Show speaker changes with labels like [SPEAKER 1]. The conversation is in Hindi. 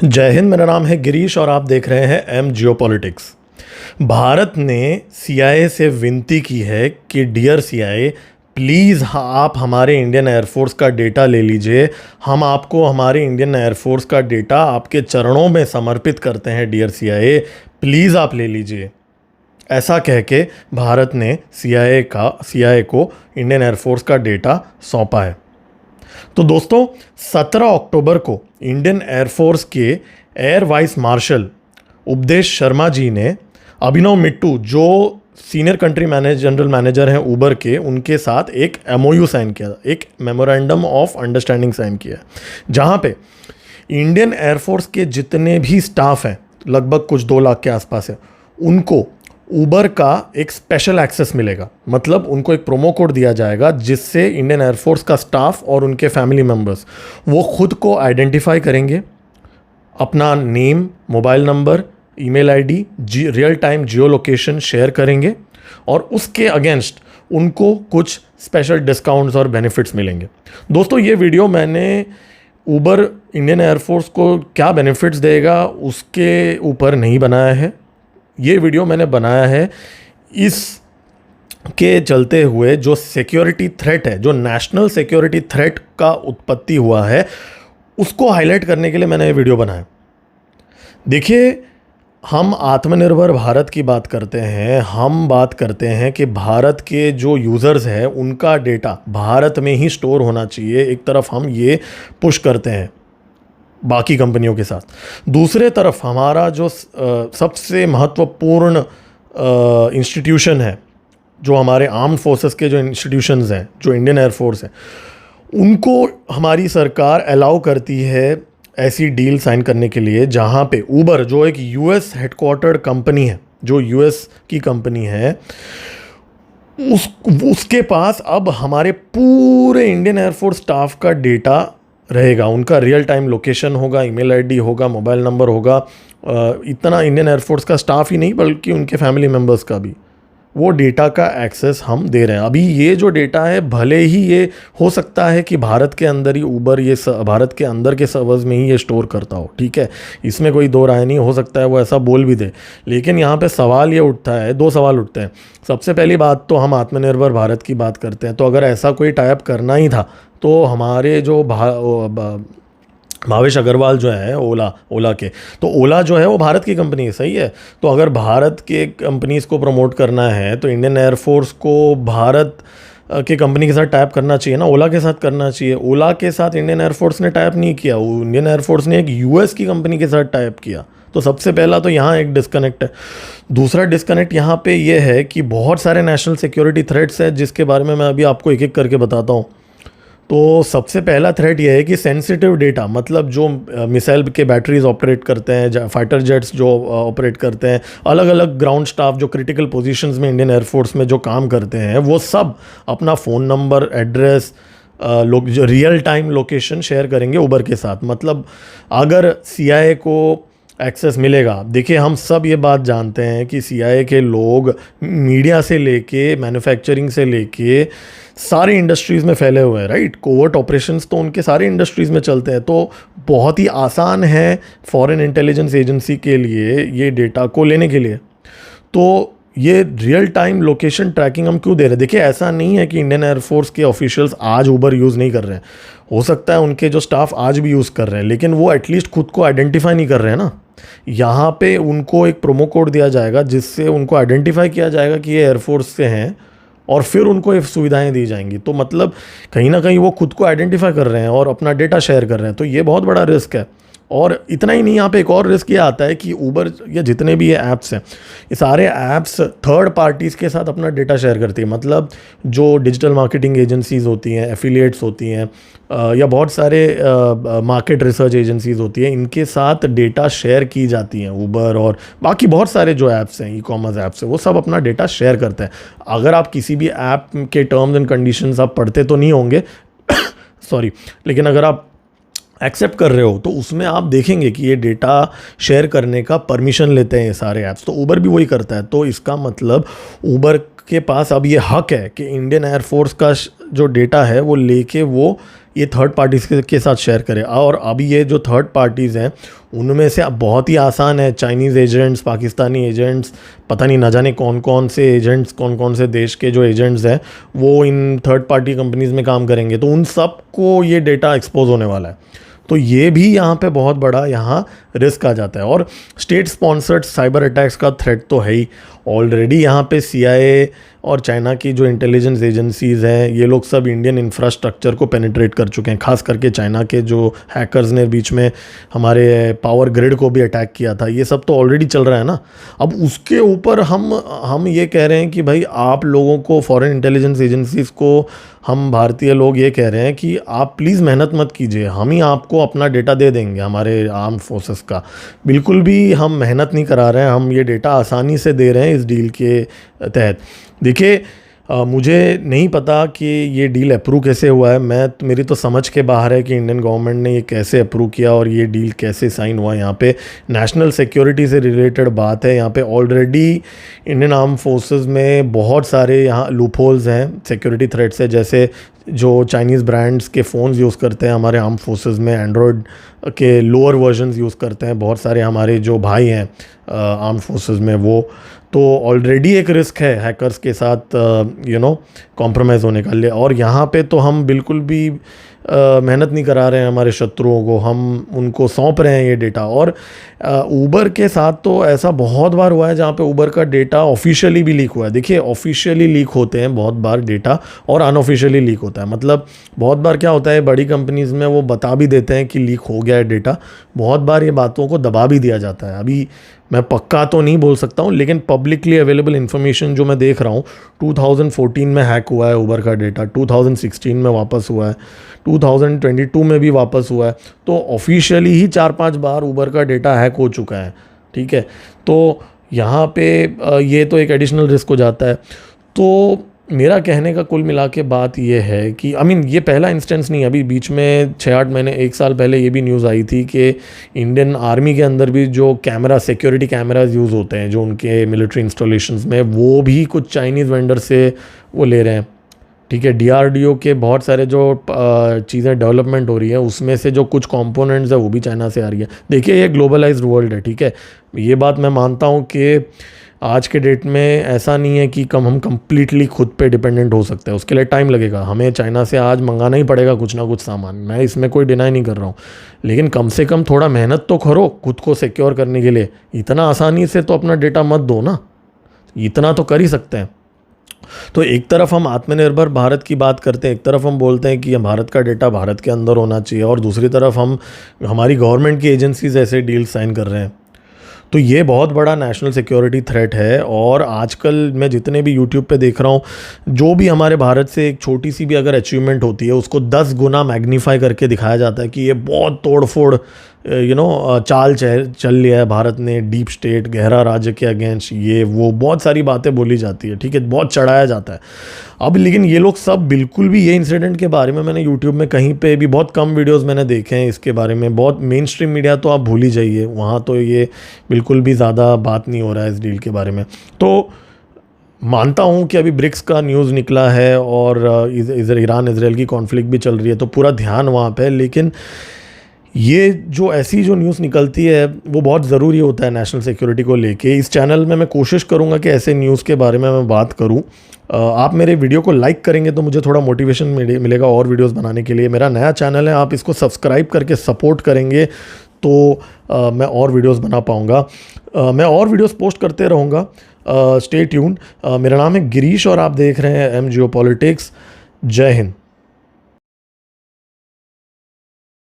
[SPEAKER 1] जय हिंद। मेरा नाम है गिरीश और आप देख रहे हैं एम जियोपॉलिटिक्स। भारत ने सीआईए से विनती की है कि डियर सीआईए प्लीज़ आप हमारे इंडियन एयरफोर्स का डेटा ले लीजिए। हम आपको हमारे इंडियन एयरफोर्स का डेटा आपके चरणों में समर्पित करते हैं डियर सीआईए, प्लीज़ आप ले लीजिए। ऐसा कह के भारत ने सीआईए को इंडियन एयरफोर्स का डेटा सौंपा है। तो दोस्तों 17 अक्टूबर को इंडियन एयरफोर्स के एयर वाइस मार्शल उपदेश शर्मा जी ने अभिनव मिट्टू जो सीनियर कंट्री जनरल मैनेजर हैं ऊबर के, उनके साथ एक एमओयू साइन किया, एक मेमोरेंडम ऑफ अंडरस्टैंडिंग साइन किया, जहां पे इंडियन एयरफोर्स के जितने भी स्टाफ हैं, लगभग कुछ 2 लाख के आसपास है, उनको ऊबर का एक स्पेशल एक्सेस मिलेगा। मतलब उनको एक प्रोमो कोड दिया जाएगा जिससे इंडियन एयरफोर्स का स्टाफ और उनके फैमिली मेम्बर्स वो खुद को आइडेंटिफाई करेंगे, अपना name, mobile number, email ID, real time जियो लोकेशन शेयर करेंगे और उसके अगेंस्ट उनको कुछ स्पेशल डिस्काउंट्स और बेनिफिट्स मिलेंगे। दोस्तों ये वीडियो मैंने ऊबर इंडियन एयरफोर्स को क्या बेनिफिट्स देगा उसके ऊपर नहीं बनाया है। ये वीडियो मैंने बनाया है इस के चलते हुए जो सिक्योरिटी थ्रेट है, जो नेशनल सिक्योरिटी थ्रेट का उत्पत्ति हुआ है, उसको हाईलाइट करने के लिए मैंने ये वीडियो बनाया। देखिए, हम आत्मनिर्भर भारत की बात करते हैं, हम बात करते हैं कि भारत के जो यूज़र्स हैं उनका डेटा भारत में ही स्टोर होना चाहिए। एक तरफ हम ये पुश करते हैं बाकी कंपनियों के साथ, दूसरे तरफ हमारा जो सबसे महत्वपूर्ण इंस्टीट्यूशन है, जो हमारे आर्म्ड फोर्सेस के जो इंस्टीट्यूशंस हैं, जो इंडियन एयरफोर्स है, उनको हमारी सरकार अलाउ करती है ऐसी डील साइन करने के लिए जहां पे ऊबर जो एक यूएस हेडक्वार्टर्ड कंपनी है, जो यूएस की कंपनी है, उसके पास अब हमारे पूरे इंडियन एयरफोर्स स्टाफ का डेटा रहेगा। उनका रियल टाइम लोकेशन होगा, ईमेल आईडी होगा, मोबाइल नंबर होगा। इतना इंडियन एयरफोर्स का स्टाफ ही नहीं बल्कि उनके फैमिली मेम्बर्स का भी वो डेटा का एक्सेस हम दे रहे हैं। अभी ये जो डेटा है, भले ही ये हो सकता है कि भारत के अंदर ही ऊबर ये भारत के अंदर के सर्वर्स में ही ये स्टोर करता हो, ठीक है, इसमें कोई दो राय नहीं, हो सकता है वो ऐसा बोल भी दे। लेकिन यहाँ पे सवाल ये उठता है, 2 सवाल उठते हैं। सबसे पहली बात तो हम आत्मनिर्भर भारत की बात करते हैं, तो अगर ऐसा कोई टाइप करना ही था तो हमारे जो भावेश अग्रवाल जो है ओला के, तो ओला जो है वो भारत की कंपनी है, सही है। तो अगर भारत के कंपनीज़ को प्रमोट करना है तो इंडियन एयरफोर्स को भारत के कंपनी के साथ टाइप करना चाहिए ना, ओला के साथ करना चाहिए। ओला के साथ इंडियन एयरफोर्स ने टाइप नहीं किया, इंडियन एयरफोर्स ने एक यूएस की कंपनी के साथ टाइप किया। तो सबसे पहला तो यहाँ एक डिस्कनेक्ट है। दूसरा डिस्कनेक्ट यहाँ पे ये है कि बहुत सारे नेशनल सिक्योरिटी थ्रेट्स हैं जिसके बारे में मैं अभी आपको एक एक करके बताता हूँ। तो सबसे पहला थ्रेट यह है कि सेंसिटिव डेटा, मतलब जो मिसाइल के बैटरीज ऑपरेट करते हैं, फाइटर जेट्स जो ऑपरेट करते हैं, अलग अलग ग्राउंड स्टाफ जो क्रिटिकल पोजीशंस में इंडियन एयरफोर्स में जो काम करते हैं, वो सब अपना फ़ोन नंबर, एड्रेस, जो रियल टाइम लोकेशन शेयर करेंगे ऊबर के साथ। मतलब अगर सीआईए को एक्सेस मिलेगा, देखिए हम सब ये बात जानते हैं कि सीआईए के लोग मीडिया से लेके मैन्युफैक्चरिंग से लेके सारी इंडस्ट्रीज़ में फैले हुए हैं, राइट। कोवर्ट ऑपरेशंस तो उनके सारे इंडस्ट्रीज़ में चलते हैं, तो बहुत ही आसान है फॉरेन इंटेलिजेंस एजेंसी के लिए ये डेटा को लेने के लिए। तो ये रियल टाइम लोकेशन ट्रैकिंग हम क्यों दे रहे हैं? देखिए ऐसा नहीं है कि इंडियन एयरफोर्स के ऑफिशियल्स आज ऊबर यूज़ नहीं कर रहे हैं, हो सकता है उनके जो स्टाफ आज भी यूज़ कर रहे हैं, लेकिन वो एटलीस्ट खुद को आइडेंटिफाई नहीं कर रहे हैं ना। यहाँ पे उनको एक प्रोमो कोड दिया जाएगा जिससे उनको आइडेंटिफाई किया जाएगा कि ये एयरफोर्स से हैं और फिर उनको ये सुविधाएं दी जाएंगी। तो मतलब कहीं ना कहीं वो खुद को आइडेंटिफाई कर रहे हैं और अपना डेटा शेयर कर रहे हैं, तो ये बहुत बड़ा रिस्क है। और इतना ही नहीं, यहाँ पे एक और रिस्क ये आता है कि ऊबर या जितने भी ये ऐप्स हैं, ये सारे ऐप्स थर्ड पार्टीज़ के साथ अपना डेटा शेयर करती है। मतलब जो डिजिटल मार्केटिंग एजेंसीज़ होती हैं, एफिलिएट्स होती हैं, या बहुत सारे मार्केट रिसर्च एजेंसीज़ होती हैं, इनके साथ डेटा शेयर की जाती हैं। ऊबर और बाकी बहुत सारे जो ऐप्स हैं, ई कॉमर्स ऐप्स हैं, वो सब अपना डेटा शेयर करते हैं। अगर आप किसी भी ऐप के टर्म्स एंड कंडीशंस आप पढ़ते तो नहीं होंगे सॉरी, लेकिन अगर आप एक्सेप्ट कर रहे हो तो उसमें आप देखेंगे कि ये डेटा शेयर करने का परमिशन लेते हैं ये सारे ऐप्स। तो ऊबर भी वही करता है। तो इसका मतलब ऊबर के पास अब ये हक है कि इंडियन एयरफोर्स का जो डेटा है वो लेके वो ये थर्ड पार्टीज़ के साथ शेयर करे। और अभी ये जो थर्ड पार्टीज़ हैं उनमें से बहुत ही आसान है, चाइनीज़ एजेंट्स, पाकिस्तानी एजेंट्स, पता नहीं ना जाने कौन कौन से एजेंट्स, कौन कौन से देश के जो एजेंट्स हैं वो इन थर्ड पार्टी कंपनीज़ में काम करेंगे, तो उन सब को ये डेटा एक्सपोज होने वाला है। तो ये भी यहाँ पे बहुत बड़ा यहाँ रिस्क आ जाता है। और स्टेट स्पॉन्सर्ड साइबर अटैक्स का थ्रेट तो है ही ऑलरेडी। यहाँ पे CIA और चाइना की जो इंटेलिजेंस एजेंसीज़ हैं ये लोग सब इंडियन इंफ्रास्ट्रक्चर को पेनिट्रेट कर चुके हैं। खास करके चाइना के जो हैकर्स ने बीच में हमारे पावर ग्रिड को भी अटैक किया था, ये सब तो ऑलरेडी चल रहा है ना। अब उसके ऊपर हम ये कह रहे हैं कि भाई आप लोगों को, फॉरेन इंटेलिजेंस एजेंसीज़ को, हम भारतीय लोग ये कह रहे हैं कि आप प्लीज़ मेहनत मत कीजिए, हम ही आपको अपना डेटा दे देंगे हमारे आर्म फोर्सेस का। बिल्कुल भी हम मेहनत नहीं करा रहे हैं, हम ये डेटा आसानी से दे रहे हैं इस डील के तहत। देखिए मुझे नहीं पता कि ये डील अप्रूव कैसे हुआ है, मेरी तो समझ के बाहर है कि इंडियन गवर्नमेंट ने ये कैसे अप्रूव किया और ये डील कैसे साइन हुआ। यहाँ पे नेशनल सिक्योरिटी से रिलेटेड बात है। यहाँ पे ऑलरेडी इंडियन आर्म फोर्सेस में बहुत सारे यहाँ लूपहोल्स हैं, सिक्योरिटी थ्रेट्स है, जैसे जो चाइनीज़ ब्रांड्स के फ़ोन्स यूज़ करते हैं हमारे आर्म फोर्सेस में, एंड्रॉयड के लोअर वर्जन्स यूज़ करते हैं बहुत सारे हमारे जो भाई हैं आर्म फोर्सेस में, वो तो ऑलरेडी एक रिस्क है हैकर्स के साथ कॉम्प्रोमाइज़ होने का लिए। और यहाँ पे तो हम बिल्कुल भी मेहनत नहीं करा रहे हैं हमारे शत्रुओं को, हम उनको सौंप रहे हैं ये डेटा। और ऊबर के साथ तो ऐसा बहुत बार हुआ है जहाँ पे ऊबर का डेटा ऑफिशियली भी लीक हुआ है। देखिए ऑफिशियली लीक होते हैं बहुत बार डेटा, और अनऑफिशियली लीक होता है। मतलब बहुत बार क्या होता है, बड़ी कंपनीज़ में वो बता भी देते हैं कि लीक हो गया है डेटा, बहुत बार ये बातों को दबा भी दिया जाता है। अभी मैं पक्का तो नहीं बोल सकता हूँ, लेकिन पब्लिकली अवेलेबल इन्फॉर्मेशन जो मैं देख रहा हूँ, 2014 में हैक हुआ है ऊबर का डेटा, 2016 में वापस हुआ है, 2022 में भी वापस हुआ है। तो ऑफिशियली ही 4-5 बार ऊबर का डेटा हैक हो चुका है, ठीक है। तो यहाँ पे ये तो एक एडिशनल रिस्क हो जाता है। तो मेरा कहने का कुल मिला के बात ये है कि ये पहला इंस्टेंस नहीं है। अभी बीच में 6-8 महीने, 1 साल पहले ये भी न्यूज़ आई थी कि इंडियन आर्मी के अंदर भी जो कैमरा, सिक्योरिटी कैमराज यूज़ होते हैं जो उनके मिलिट्री इंस्टॉलेशंस में, वो भी कुछ चाइनीज़ वेंडर से वो ले रहे हैं, ठीक है। DRDO के बहुत सारे जो चीज़ें डेवलपमेंट हो रही है उसमें से जो कुछ कंपोनेंट्स है वो भी चाइना से आ रही है। देखिए ये ग्लोबलाइज्ड वर्ल्ड है, ठीक है। ये बात मैं मानता हूँ कि आज के डेट में ऐसा नहीं है कि हम कंप्लीटली खुद पे डिपेंडेंट हो सकते हैं, उसके लिए टाइम लगेगा। हमें चाइना से आज मंगाना ही पड़ेगा कुछ ना कुछ सामान, मैं इसमें कोई डिनाई नहीं कर रहा हूँ, लेकिन कम से कम थोड़ा मेहनत तो करो खुद को सिक्योर करने के लिए। इतना आसानी से तो अपना डेटा मत दो ना, इतना तो कर ही सकते हैं। तो एक तरफ हम आत्मनिर्भर भारत की बात करते हैं, एक तरफ हम बोलते हैं कि भारत का डेटा भारत के अंदर होना चाहिए, और दूसरी तरफ हमारी गवर्नमेंट की एजेंसीज ऐसे डील साइन कर रहे हैं। तो ये बहुत बड़ा नेशनल सिक्योरिटी थ्रेट है। और आजकल मैं जितने भी यूट्यूब पे देख रहा हूँ, जो भी हमारे भारत से एक छोटी सी भी अगर अचीवमेंट होती है उसको 10 गुना मैग्नीफाई करके दिखाया जाता है कि ये बहुत तोड़फोड़ चाल चल लिया है भारत ने, डीप स्टेट, गहरा राज्य के अगेंस्ट, ये वो बहुत सारी बातें बोली जाती है, ठीक है, बहुत चढ़ाया जाता है। अब लेकिन ये लोग सब बिल्कुल भी, ये इंसिडेंट के बारे में मैंने यूट्यूब में कहीं पे भी, बहुत कम वीडियोस मैंने देखे हैं इसके बारे में, बहुत मेन स्ट्रीम मीडिया तो आप भूल ही जाइए, वहाँ तो ये बिल्कुल भी ज़्यादा बात नहीं हो रहा है इस डील के बारे में। तो मानता हूँ कि अभी ब्रिक्स का न्यूज़ निकला है और ईरान इजराइल की कॉन्फ्लिक्ट भी चल रही है, तो पूरा ध्यान वहाँ पे है। लेकिन ये जो ऐसी जो न्यूज़ निकलती है वो बहुत ज़रूरी होता है नेशनल सिक्योरिटी को लेके। इस चैनल में मैं कोशिश करूँगा कि ऐसे न्यूज़ के बारे में मैं बात करूँ। आप मेरे वीडियो को लाइक करेंगे तो मुझे थोड़ा मोटिवेशन मिलेगा और वीडियोस बनाने के लिए। मेरा नया चैनल है, आप इसको सब्सक्राइब करके सपोर्ट करेंगे तो मैं और वीडियोस बना पाऊँगा। मैं और वीडियोस पोस्ट करते रहूँगा। Stay tuned. मेरा नाम है गिरीश और आप देख रहे हैं M Geopolitics। जय हिंद।